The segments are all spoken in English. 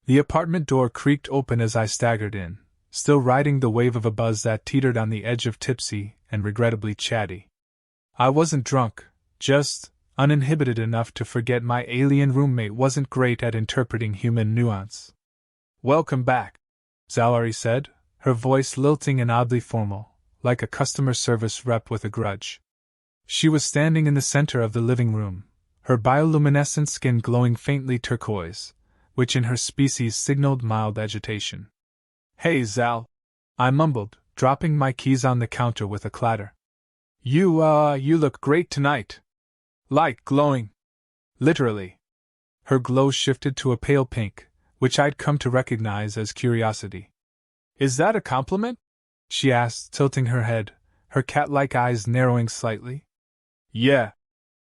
The apartment door creaked open as I staggered in, still riding the wave of a buzz that teetered on the edge of tipsy and regrettably chatty. I wasn't drunk, just uninhibited enough to forget my alien roommate wasn't great at interpreting human nuance. "Welcome back," Zalari said, her voice lilting and oddly formal, like a customer service rep with a grudge. She was standing in the center of the living room, her bioluminescent skin glowing faintly turquoise, which in her species signaled mild agitation. "Hey, Zal," I mumbled, dropping my keys on the counter with a clatter. You look great tonight." "Like glowing." "Literally." Her glow shifted to a pale pink, which I'd come to recognize as curiosity. "Is that a compliment?" she asked, tilting her head, her cat-like eyes narrowing slightly. "Yeah,"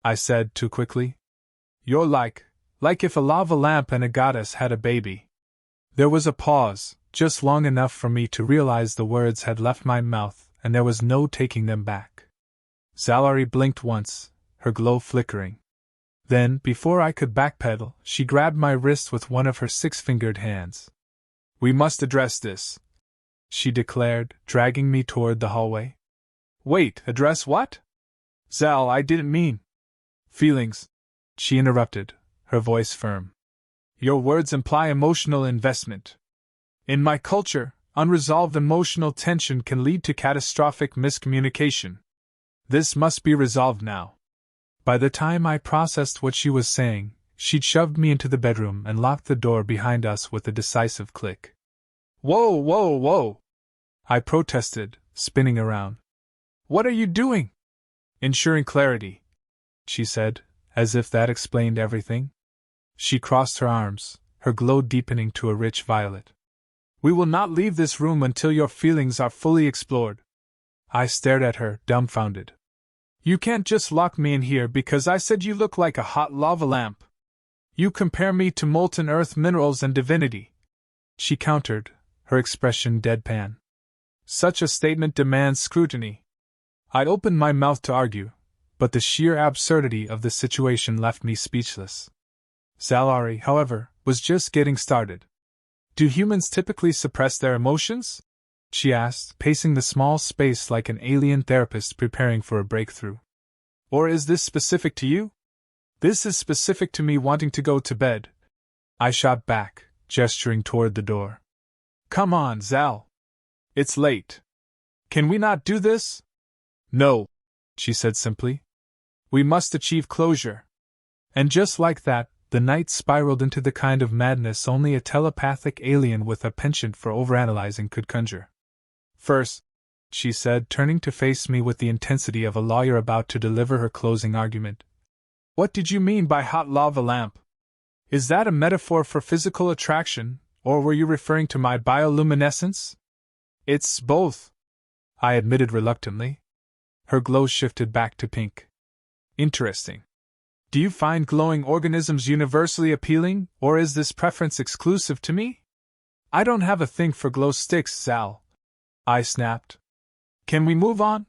I said too quickly. "You're like if a lava lamp and a goddess had a baby." There was a pause, just long enough for me to realize the words had left my mouth and there was no taking them back. Zalari blinked once, her glow flickering. Then, before I could backpedal, she grabbed my wrist with one of her six-fingered hands. "We must address this," she declared, dragging me toward the hallway. "Wait, address what?" "Zal, I didn't mean feelings," she interrupted, her voice firm. "Your words imply emotional investment. In my culture, unresolved emotional tension can lead to catastrophic miscommunication. This must be resolved now." By the time I processed what she was saying, she'd shoved me into the bedroom and locked the door behind us with a decisive click. "Whoa, whoa, whoa!" I protested, spinning around. "What are you doing?" "Ensuring clarity," she said, as if that explained everything. She crossed her arms, her glow deepening to a rich violet. "We will not leave this room until your feelings are fully explored." I stared at her, dumbfounded. "You can't just lock me in here because I said you look like a hot lava lamp. You compare me to molten earth minerals and divinity," she countered, her expression deadpan. "Such a statement demands scrutiny." I opened my mouth to argue, but the sheer absurdity of the situation left me speechless. Zalari, however, was just getting started. "Do humans typically suppress their emotions?" she asked, pacing the small space like an alien therapist preparing for a breakthrough. "Or is this specific to you?" "This is specific to me wanting to go to bed," I shot back, gesturing toward the door. "Come on, Zal. It's late. Can we not do this?" "No," she said simply. "We must achieve closure." And just like that, the night spiraled into the kind of madness only a telepathic alien with a penchant for overanalyzing could conjure. "First," she said, turning to face me with the intensity of a lawyer about to deliver her closing argument, "what did you mean by hot lava lamp? Is that a metaphor for physical attraction, or were you referring to my bioluminescence?" "It's both," I admitted reluctantly. Her glow shifted back to pink. "Interesting. Do you find glowing organisms universally appealing, or is this preference exclusive to me?" "I don't have a thing for glow sticks, Zal," I snapped. "Can we move on?"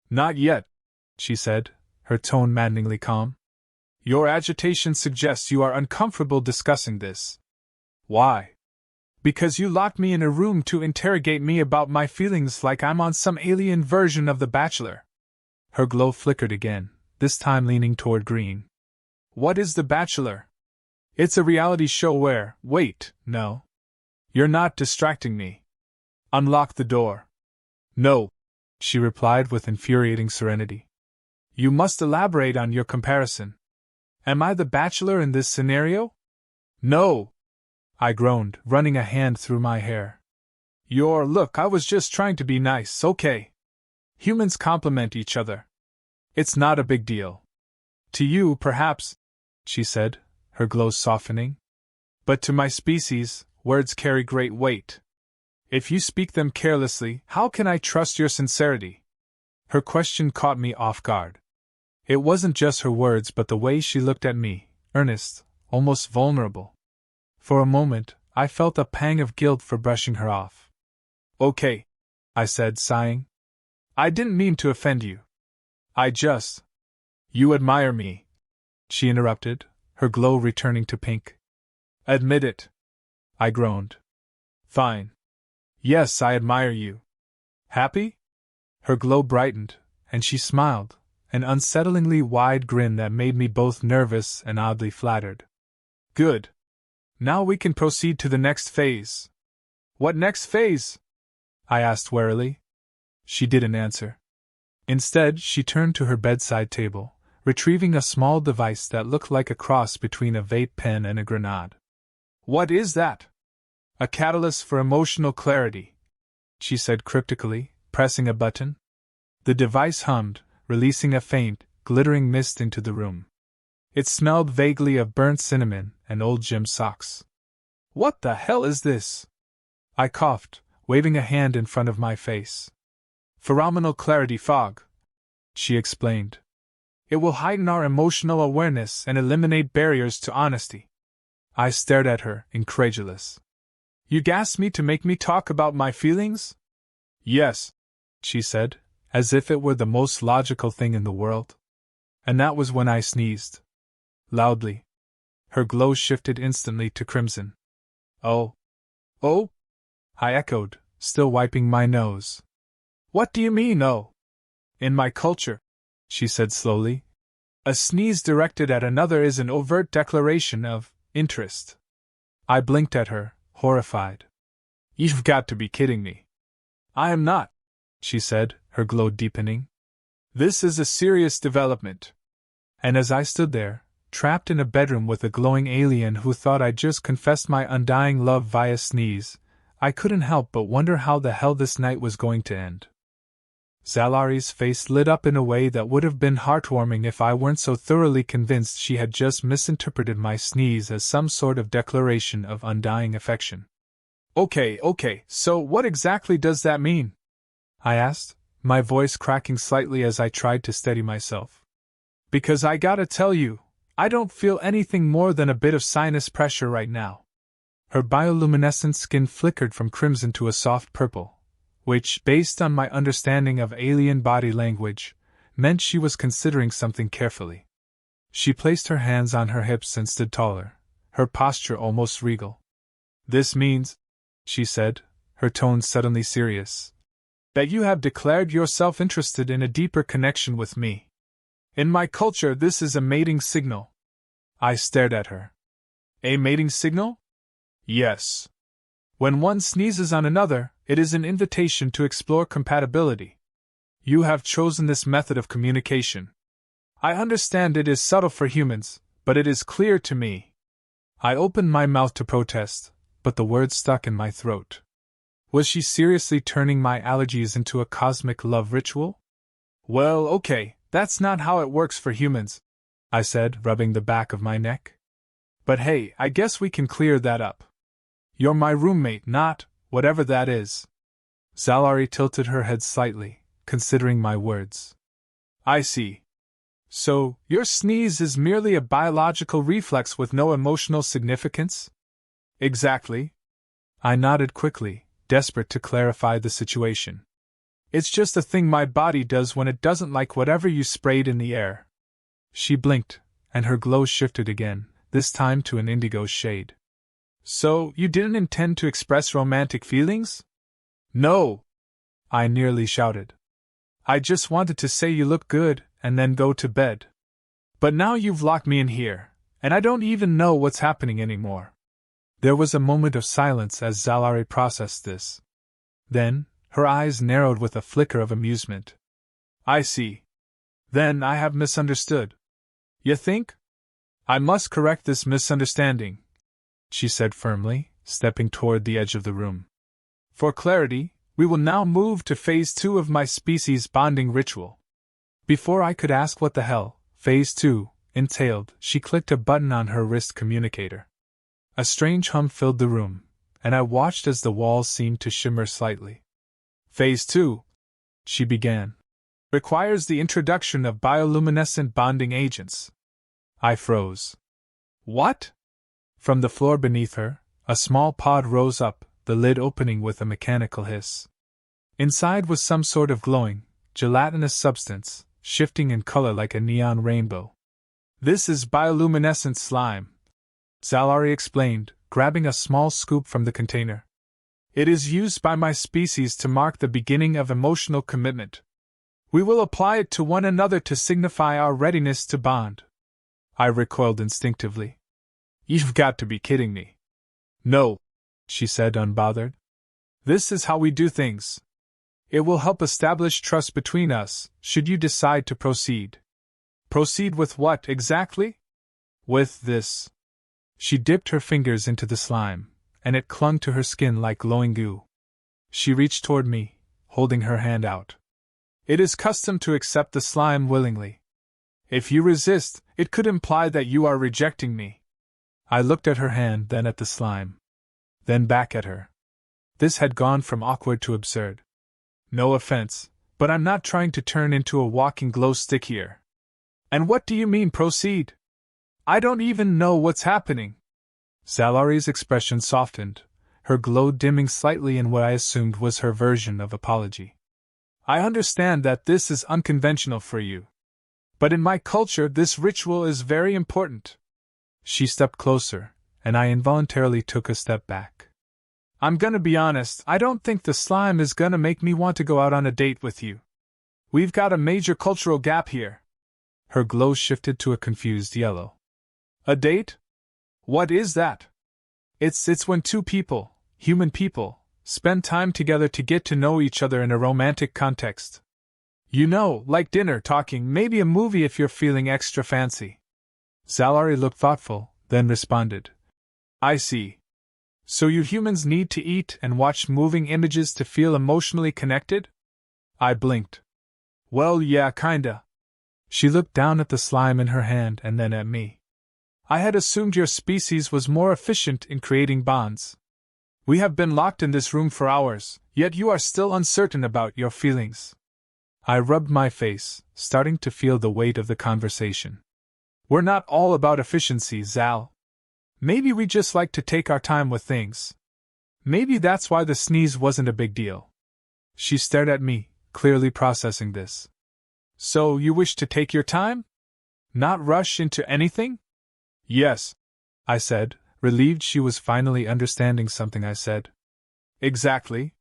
"Not yet," she said, her tone maddeningly calm. "Your agitation suggests you are uncomfortable discussing this." "Why?" "Because you locked me in a room to interrogate me about my feelings like I'm on some alien version of The Bachelor." Her glow flickered again, this time leaning toward green. "What is The Bachelor?" "It's a reality show where, wait, no. You're not distracting me. Unlock the door." "No," she replied with infuriating serenity. "You must elaborate on your comparison. Am I the bachelor in this scenario?" "No," I groaned, running a hand through my hair. Look, I was just trying to be nice, okay? Humans complement each other. It's not a big deal. To you, perhaps," she said, her glow softening. "But to my species, words carry great weight. If you speak them carelessly, how can I trust your sincerity?" Her question caught me off guard. It wasn't just her words but the way she looked at me, earnest, almost vulnerable. For a moment, I felt a pang of guilt for brushing her off. "Okay," I said, sighing. "I didn't mean to offend you. I just—" "You admire me," she interrupted, her glow returning to pink. "Admit it." I groaned. Fine. Yes, I admire you. Happy? Her glow brightened, and she smiled, an unsettlingly wide grin that made me both nervous and oddly flattered. Good. Now we can proceed to the next phase. What next phase? I asked warily. She didn't answer. Instead, she turned to her bedside table, retrieving a small device that looked like a cross between a vape pen and a grenade. What is that? A catalyst for emotional clarity, she said cryptically, pressing a button. The device hummed, releasing a faint, glittering mist into the room. It smelled vaguely of burnt cinnamon and old Jim's socks. What the hell is this? I coughed, waving a hand in front of my face. Phenomenal clarity fog, she explained. It will heighten our emotional awareness and eliminate barriers to honesty. I stared at her, incredulous. You gassed me to make me talk about my feelings? Yes, she said, as if it were the most logical thing in the world. And that was when I sneezed. Loudly. Her glow shifted instantly to crimson. Oh? Oh? I echoed, still wiping my nose. What do you mean, oh? In my culture, she said slowly, a sneeze directed at another is an overt declaration of interest. I blinked at her, horrified. You've got to be kidding me. I am not, she said, her glow deepening. This is a serious development. And as I stood there, trapped in a bedroom with a glowing alien who thought I'd just confessed my undying love via sneeze, I couldn't help but wonder how the hell this night was going to end. Zalari's face lit up in a way that would have been heartwarming if I weren't so thoroughly convinced she had just misinterpreted my sneeze as some sort of declaration of undying affection. Okay, so what exactly does that mean? I asked, my voice cracking slightly as I tried to steady myself. Because I gotta tell you, I don't feel anything more than a bit of sinus pressure right now. Her bioluminescent skin flickered from crimson to a soft purple, which, based on my understanding of alien body language, meant she was considering something carefully. She placed her hands on her hips and stood taller, her posture almost regal. This means, she said, her tone suddenly serious, that you have declared yourself interested in a deeper connection with me. In my culture, this is a mating signal. I stared at her. A mating signal? Yes. When one sneezes on another, it is an invitation to explore compatibility. You have chosen this method of communication. I understand it is subtle for humans, but it is clear to me. I opened my mouth to protest, but the words stuck in my throat. Was she seriously turning my allergies into a cosmic love ritual? Well, okay, that's not how it works for humans, I said, rubbing the back of my neck. But hey, I guess we can clear that up. You're my roommate, not whatever that is. Zalari tilted her head slightly, considering my words. I see. So, your sneeze is merely a biological reflex with no emotional significance? Exactly. I nodded quickly, desperate to clarify the situation. It's just a thing my body does when it doesn't like whatever you sprayed in the air. She blinked, and her glow shifted again, this time to an indigo shade. So, you didn't intend to express romantic feelings? No! I nearly shouted. I just wanted to say you look good, and then go to bed. But now you've locked me in here, and I don't even know what's happening anymore. There was a moment of silence as Zalari processed this. Then, her eyes narrowed with a flicker of amusement. I see. Then I have misunderstood. You think? I must correct this misunderstanding, she said firmly, stepping toward the edge of the room. For clarity, we will now move to Phase 2 of my species bonding ritual. Before I could ask what the hell Phase 2 entailed, she clicked a button on her wrist communicator. A strange hum filled the room, and I watched as the walls seemed to shimmer slightly. Phase 2, she began, requires the introduction of bioluminescent bonding agents. I froze. What? From the floor beneath her, a small pod rose up, the lid opening with a mechanical hiss. Inside was some sort of glowing, gelatinous substance, shifting in color like a neon rainbow. This is bioluminescent slime, Zalari explained, grabbing a small scoop from the container. It is used by my species to mark the beginning of emotional commitment. We will apply it to one another to signify our readiness to bond. I recoiled instinctively. You've got to be kidding me. No, she said, unbothered. This is how we do things. It will help establish trust between us, should you decide to proceed. Proceed with what, exactly? With this. She dipped her fingers into the slime, and it clung to her skin like glowing goo. She reached toward me, holding her hand out. It is custom to accept the slime willingly. If you resist, it could imply that you are rejecting me. I looked at her hand, then at the slime. Then back at her. This had gone from awkward to absurd. No offense, but I'm not trying to turn into a walking glow stick here. And what do you mean, proceed? I don't even know what's happening. Zalari's expression softened, her glow dimming slightly in what I assumed was her version of apology. I understand that this is unconventional for you. But in my culture, this ritual is very important. She stepped closer, and I involuntarily took a step back. I'm gonna be honest, I don't think the slime is gonna make me want to go out on a date with you. We've got a major cultural gap here. Her glow shifted to a confused yellow. A date? What is that? It's when two people, human people, spend time together to get to know each other in a romantic context. You know, like dinner, talking, maybe a movie if you're feeling extra fancy. Zalari looked thoughtful, then responded. I see. So you humans need to eat and watch moving images to feel emotionally connected? I blinked. Well, yeah, kinda. She looked down at the slime in her hand and then at me. I had assumed your species was more efficient in creating bonds. We have been locked in this room for hours, yet you are still uncertain about your feelings. I rubbed my face, starting to feel the weight of the conversation. We're not all about efficiency, Zal. Maybe we just like to take our time with things. Maybe that's why the sneeze wasn't a big deal. She stared at me, clearly processing this. So you wish to take your time? Not rush into anything? Yes, I said, relieved she was finally understanding something I said. Exactly.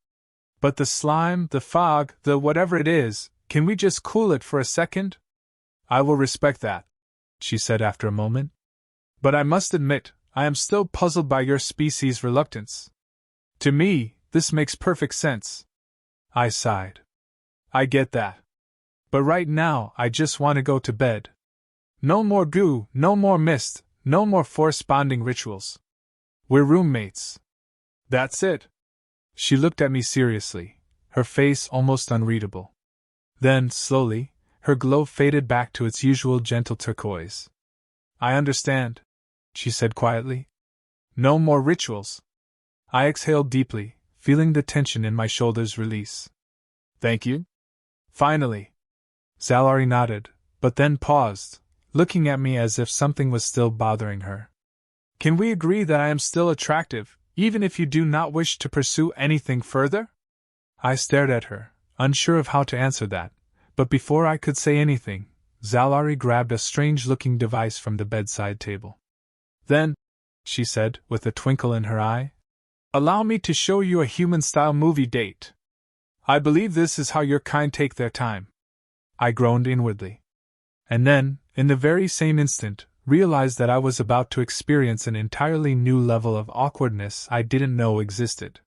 But the slime, the fog, the whatever it is, can we just cool it for a second? I will respect that, she said after a moment. But I must admit, I am still puzzled by your species' reluctance. To me, this makes perfect sense. I sighed. I get that. But right now, I just want to go to bed. No more goo, no more mist, no more forced bonding rituals. We're roommates. That's it. She looked at me seriously, her face almost unreadable. Then, slowly, her glow faded back to its usual gentle turquoise. I understand, she said quietly. No more rituals. I exhaled deeply, feeling the tension in my shoulders release. Thank you. Finally. Zalari nodded, but then paused, looking at me as if something was still bothering her. Can we agree that I am still attractive, even if you do not wish to pursue anything further? I stared at her, unsure of how to answer that, but before I could say anything, Zalari grabbed a strange-looking device from the bedside table. Then, she said, with a twinkle in her eye, allow me to show you a human-style movie date. I believe this is how your kind take their time. I groaned inwardly. And then, in the very same instant, realized that I was about to experience an entirely new level of awkwardness I didn't know existed.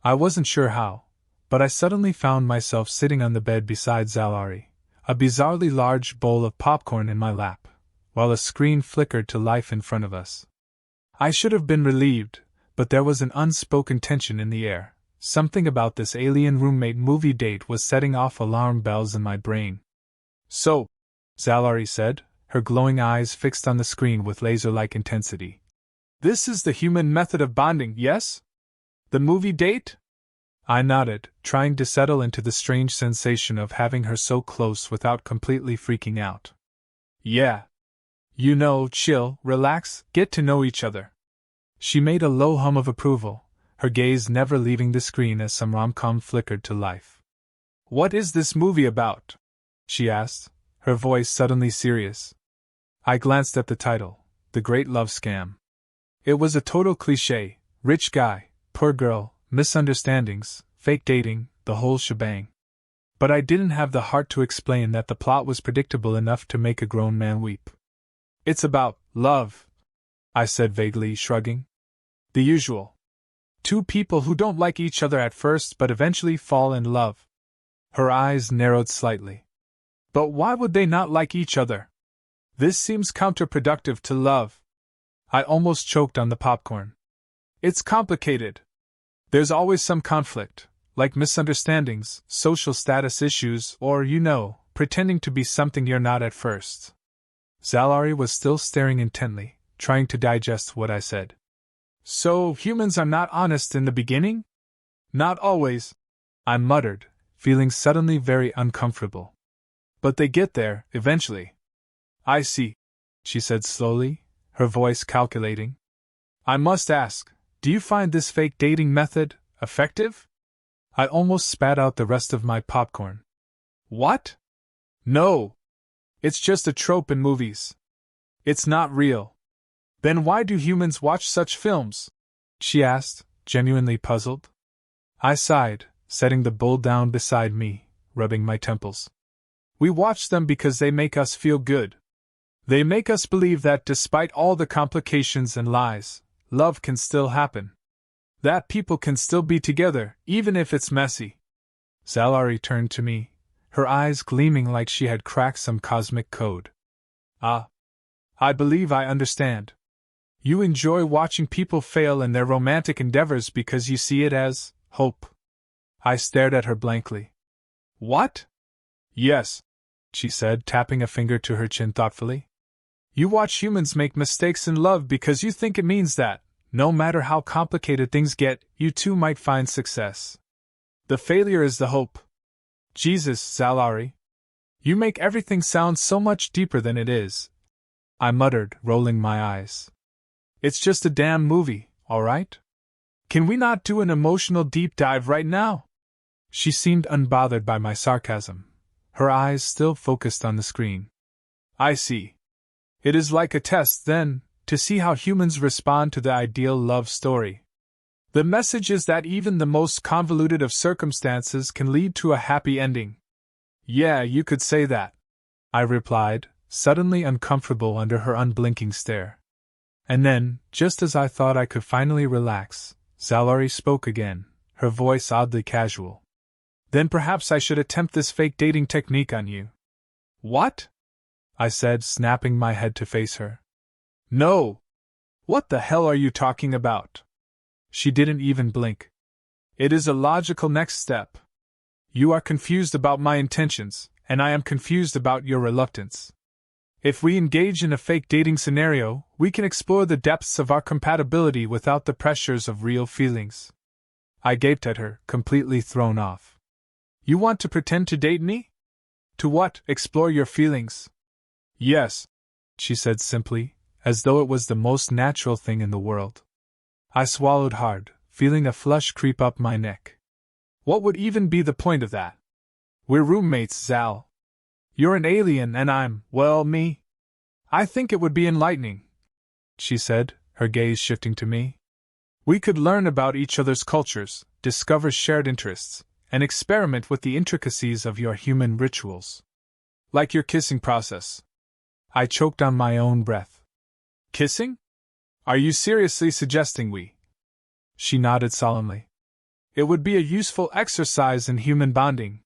I wasn't sure how, but I suddenly found myself sitting on the bed beside Zalari, a bizarrely large bowl of popcorn in my lap, while a screen flickered to life in front of us. I should have been relieved, but there was an unspoken tension in the air. Something about this alien roommate movie date was setting off alarm bells in my brain. So, Zalari said, her glowing eyes fixed on the screen with laser-like intensity. This is the human method of bonding, yes? The movie date? I nodded, trying to settle into the strange sensation of having her so close without completely freaking out. Yeah. You know, chill, relax, get to know each other. She made a low hum of approval, her gaze never leaving the screen as some rom-com flickered to life. What is this movie about? She asked, her voice suddenly serious. I glanced at the title, The Great Love Scam. It was a total cliché: rich guy, poor girl, misunderstandings, fake dating, the whole shebang. But I didn't have the heart to explain that the plot was predictable enough to make a grown man weep. It's about love, I said vaguely, shrugging. The usual. Two people who don't like each other at first but eventually fall in love. Her eyes narrowed slightly. But why would they not like each other? This seems counterproductive to love. I almost choked on the popcorn. It's complicated. There's always some conflict, like misunderstandings, social status issues, or, pretending to be something you're not at first. Zalari was still staring intently, trying to digest what I said. So, humans are not honest in the beginning? Not always, I muttered, feeling suddenly very uncomfortable. But they get there, eventually. I see, she said slowly, her voice calculating. I must ask, do you find this fake dating method effective? I almost spat out the rest of my popcorn. What? No. It's just a trope in movies. It's not real. Then why do humans watch such films? She asked, genuinely puzzled. I sighed, setting the bowl down beside me, rubbing my temples. We watch them because they make us feel good. They make us believe that despite all the complications and lies, love can still happen. That people can still be together, even if it's messy. Zalari turned to me, her eyes gleaming like she had cracked some cosmic code. Ah. I believe I understand. You enjoy watching people fail in their romantic endeavors because you see it as hope. I stared at her blankly. What? Yes, she said, tapping a finger to her chin thoughtfully. You watch humans make mistakes in love because you think it means that, no matter how complicated things get, you too might find success. The failure is the hope. Jesus, Zalari. You make everything sound so much deeper than it is, I muttered, rolling my eyes. It's just a damn movie, all right? Can we not do an emotional deep dive right now? She seemed unbothered by my sarcasm, her eyes still focused on the screen. I see. It is like a test, then, to see how humans respond to the ideal love story. The message is that even the most convoluted of circumstances can lead to a happy ending. Yeah, you could say that, I replied, suddenly uncomfortable under her unblinking stare. And then, just as I thought I could finally relax, Zalari spoke again, her voice oddly casual. Then perhaps I should attempt this fake dating technique on you. What? I said, snapping my head to face her. No! What the hell are you talking about? She didn't even blink. It is a logical next step. You are confused about my intentions, and I am confused about your reluctance. If we engage in a fake dating scenario, we can explore the depths of our compatibility without the pressures of real feelings. I gaped at her, completely thrown off. You want to pretend to date me? To what? Explore your feelings? Yes, she said simply, as though it was the most natural thing in the world. I swallowed hard, feeling a flush creep up my neck. What would even be the point of that? We're roommates, Zal. You're an alien and I'm, well, me. I think it would be enlightening, she said, her gaze shifting to me. We could learn about each other's cultures, discover shared interests, and experiment with the intricacies of your human rituals. Like your kissing process. I choked on my own breath. Kissing? Are you seriously suggesting we? She nodded solemnly. It would be a useful exercise in human bonding.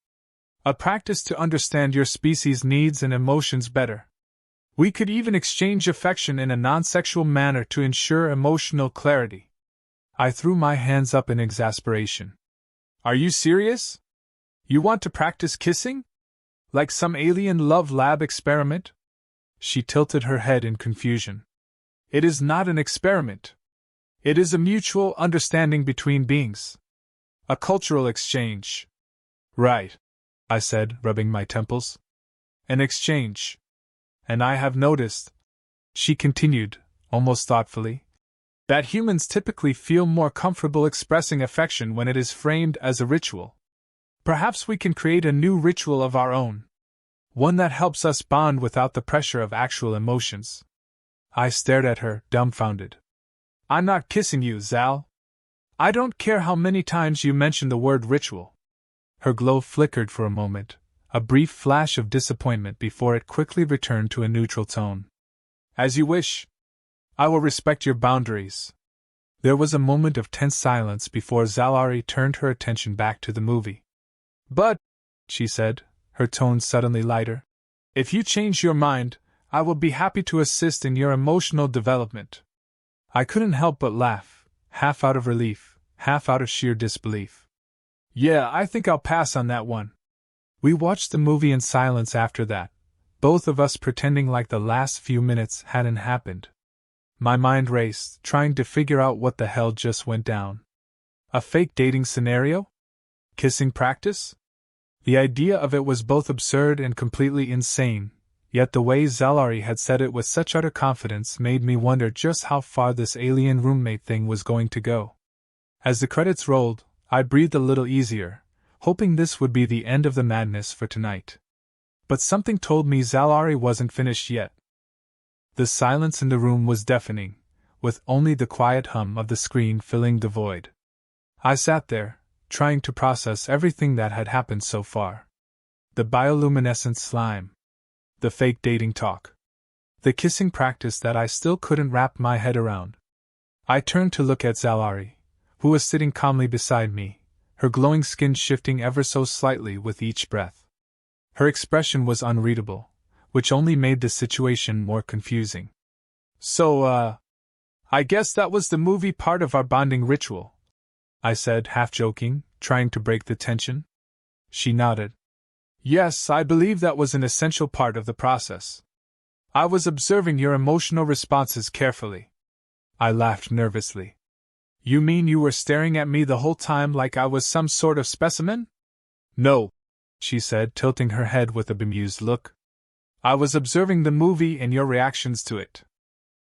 A practice to understand your species' needs and emotions better. We could even exchange affection in a non-sexual manner to ensure emotional clarity. I threw my hands up in exasperation. Are you serious? You want to practice kissing? Like some alien love lab experiment? She tilted her head in confusion. It is not an experiment. It is a mutual understanding between beings. A cultural exchange. Right, I said, rubbing my temples. An exchange. And I have noticed, she continued, almost thoughtfully, that humans typically feel more comfortable expressing affection when it is framed as a ritual. Perhaps we can create a new ritual of our own. One that helps us bond without the pressure of actual emotions. I stared at her, dumbfounded. I'm not kissing you, Zal. I don't care how many times you mention the word ritual. Her glow flickered for a moment, a brief flash of disappointment before it quickly returned to a neutral tone. As you wish. I will respect your boundaries. There was a moment of tense silence before Zalari turned her attention back to the movie. But, she said, her tone suddenly lighter, if you change your mind, I will be happy to assist in your emotional development. I couldn't help but laugh, half out of relief, half out of sheer disbelief. Yeah, I think I'll pass on that one. We watched the movie in silence after that, both of us pretending like the last few minutes hadn't happened. My mind raced, trying to figure out what the hell just went down. A fake dating scenario? Kissing practice? The idea of it was both absurd and completely insane, yet the way Zalari had said it with such utter confidence made me wonder just how far this alien roommate thing was going to go. As the credits rolled, I breathed a little easier, hoping this would be the end of the madness for tonight. But something told me Zalari wasn't finished yet. The silence in the room was deafening, with only the quiet hum of the screen filling the void. I sat there, trying to process everything that had happened so far. The bioluminescent slime. The fake dating talk. The kissing practice that I still couldn't wrap my head around. I turned to look at Zalari, who was sitting calmly beside me, her glowing skin shifting ever so slightly with each breath. Her expression was unreadable, which only made the situation more confusing. So, I guess that was the movie part of our bonding ritual, I said, half joking, trying to break the tension. She nodded. Yes, I believe that was an essential part of the process. I was observing your emotional responses carefully. I laughed nervously. You mean you were staring at me the whole time like I was some sort of specimen? No, she said, tilting her head with a bemused look. I was observing the movie and your reactions to it.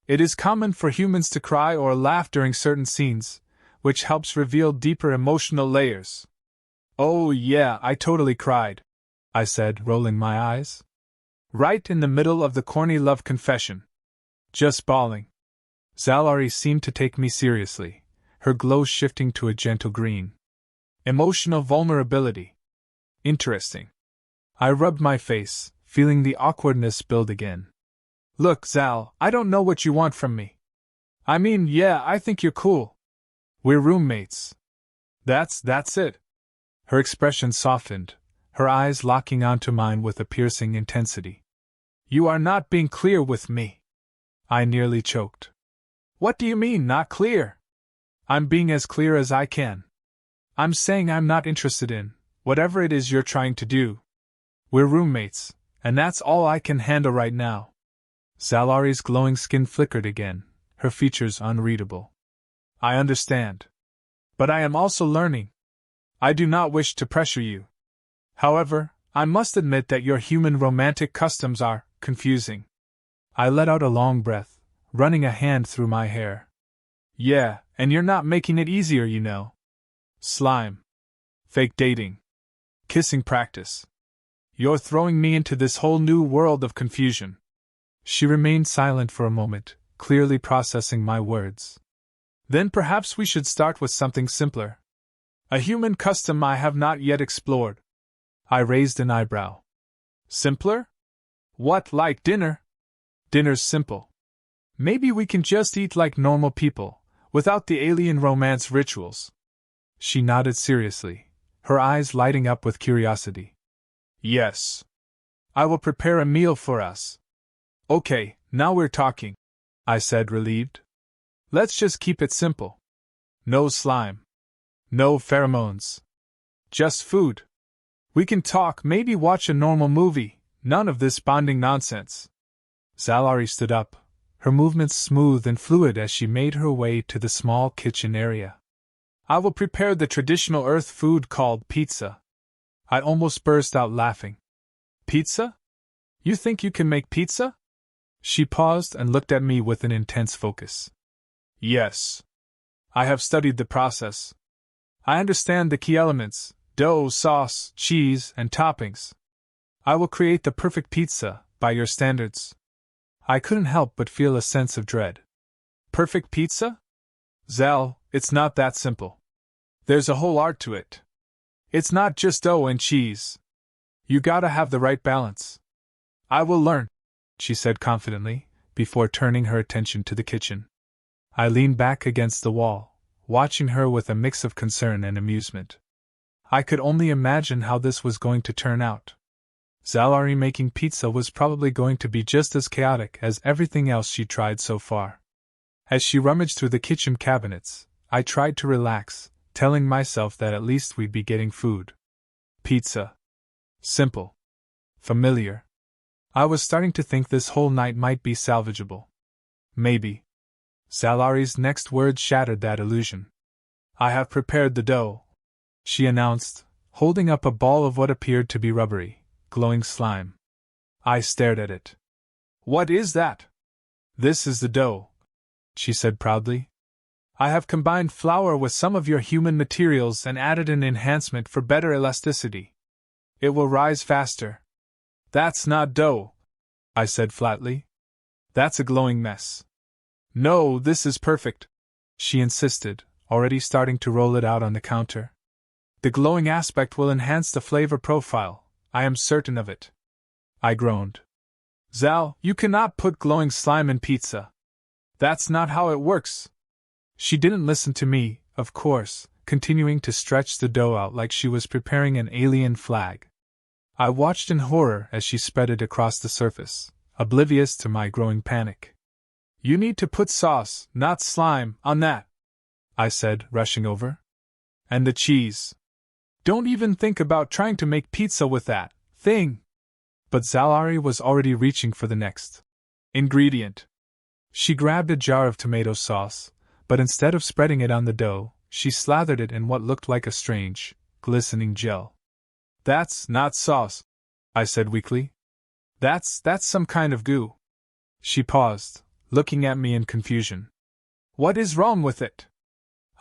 It is common for humans to cry or laugh during certain scenes, which helps reveal deeper emotional layers. Oh yeah, I totally cried, I said, rolling my eyes. Right in the middle of the corny love confession. Just bawling. Zalari seemed to take me seriously, her glow shifting to a gentle green. Emotional vulnerability. Interesting. I rubbed my face, feeling the awkwardness build again. Look, Zal, I don't know what you want from me. I mean, yeah, I think you're cool. We're roommates. That's it. Her expression softened, her eyes locking onto mine with a piercing intensity. You are not being clear with me. I nearly choked. What do you mean, not clear? I'm being as clear as I can. I'm saying I'm not interested in whatever it is you're trying to do. We're roommates, and that's all I can handle right now. Zalari's glowing skin flickered again, her features unreadable. I understand. But I am also learning. I do not wish to pressure you. However, I must admit that your human romantic customs are confusing. I let out a long breath, running a hand through my hair. Yeah, and you're not making it easier, you know. Slime. Fake dating. Kissing practice. You're throwing me into this whole new world of confusion. She remained silent for a moment, clearly processing my words. Then perhaps we should start with something simpler. A human custom I have not yet explored. I raised an eyebrow. Simpler? What, like dinner? Dinner's simple. Maybe we can just eat like normal people, without the alien romance rituals. She nodded seriously, her eyes lighting up with curiosity. Yes. I will prepare a meal for us. Okay, now we're talking, I said, relieved. Let's just keep it simple. No slime. No pheromones. Just food. We can talk, maybe watch a normal movie, none of this bonding nonsense. Zalari stood up, her movements smooth and fluid as she made her way to the small kitchen area. I will prepare the traditional Earth food called pizza. I almost burst out laughing. Pizza? You think you can make pizza? She paused and looked at me with an intense focus. Yes. I have studied the process. I understand the key elements: dough, sauce, cheese, and toppings. I will create the perfect pizza, by your standards. I couldn't help but feel a sense of dread. Perfect pizza? Zal, it's not that simple. There's a whole art to it. It's not just dough and cheese. You gotta have the right balance. I will learn, she said confidently, before turning her attention to the kitchen. I leaned back against the wall, watching her with a mix of concern and amusement. I could only imagine how this was going to turn out. Zalari making pizza was probably going to be just as chaotic as everything else she tried so far. As she rummaged through the kitchen cabinets, I tried to relax, telling myself that at least we'd be getting food. Pizza. Simple. Familiar. I was starting to think this whole night might be salvageable. Maybe. Zalari's next words shattered that illusion. I have prepared the dough, she announced, holding up a ball of what appeared to be rubbery, glowing slime. I stared at it. What is that? This is the dough, she said proudly. I have combined flour with some of your human materials and added an enhancement for better elasticity. It will rise faster. That's not dough, I said flatly. That's a glowing mess. No, this is perfect, she insisted, already starting to roll it out on the counter. The glowing aspect will enhance the flavor profile, I am certain of it. I groaned. Zal, you cannot put glowing slime in pizza. That's not how it works. She didn't listen to me, of course, continuing to stretch the dough out like she was preparing an alien flag. I watched in horror as she spread it across the surface, oblivious to my growing panic. You need to put sauce, not slime, on that, I said, rushing over. And the cheese. Don't even think about trying to make pizza with that thing. But Zalari was already reaching for the next ingredient. She grabbed a jar of tomato sauce, but instead of spreading it on the dough, she slathered it in what looked like a strange, glistening gel. That's not sauce, I said weakly. That's some kind of goo. She paused, looking at me in confusion. What is wrong with it?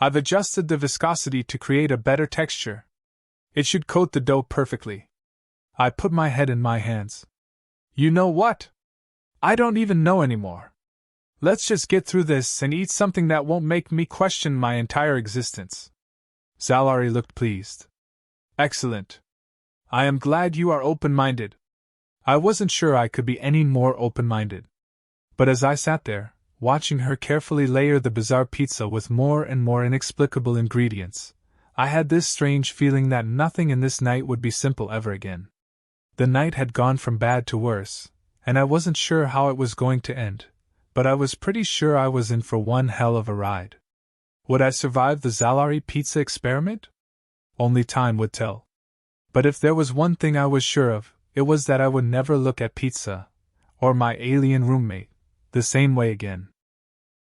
I've adjusted the viscosity to create a better texture. It should coat the dough perfectly. I put my head in my hands. You know what? I don't even know anymore. Let's just get through this and eat something that won't make me question my entire existence. Zalari looked pleased. Excellent. I am glad you are open-minded. I wasn't sure I could be any more open-minded. But as I sat there, watching her carefully layer the bizarre pizza with more and more inexplicable ingredients, I had this strange feeling that nothing in this night would be simple ever again. The night had gone from bad to worse, and I wasn't sure how it was going to end, but I was pretty sure I was in for one hell of a ride. Would I survive the Zalari pizza experiment? Only time would tell. But if there was one thing I was sure of, it was that I would never look at pizza, or my alien roommate, the same way again.